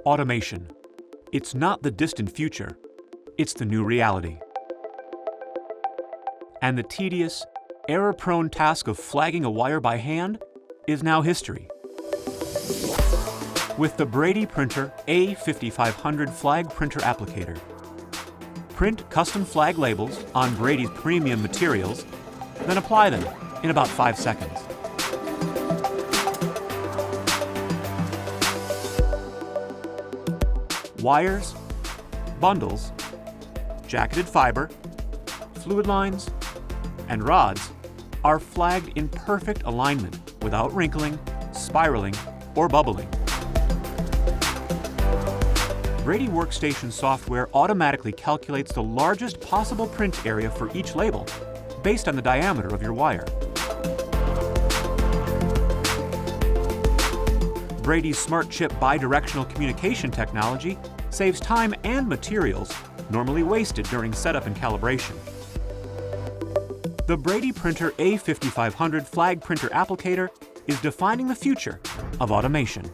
Automation. It's not the distant future, it's the new reality. And the tedious, error-prone task of flagging a wire by hand is now history. With the Brady Printer A5500 flag printer applicator. Print custom flag labels on Brady's premium materials, then apply them in about 5 seconds. Wires, bundles, jacketed fiber, fluid lines, and rods are flagged in perfect alignment without wrinkling, spiraling, or bubbling. Brady Workstation software automatically calculates the largest possible print area for each label based on the diameter of your wire. Brady's Smart Chip bidirectional communication technology saves time and materials normally wasted during setup and calibration. The Brady Printer A5500 flag printer applicator is defining the future of automation.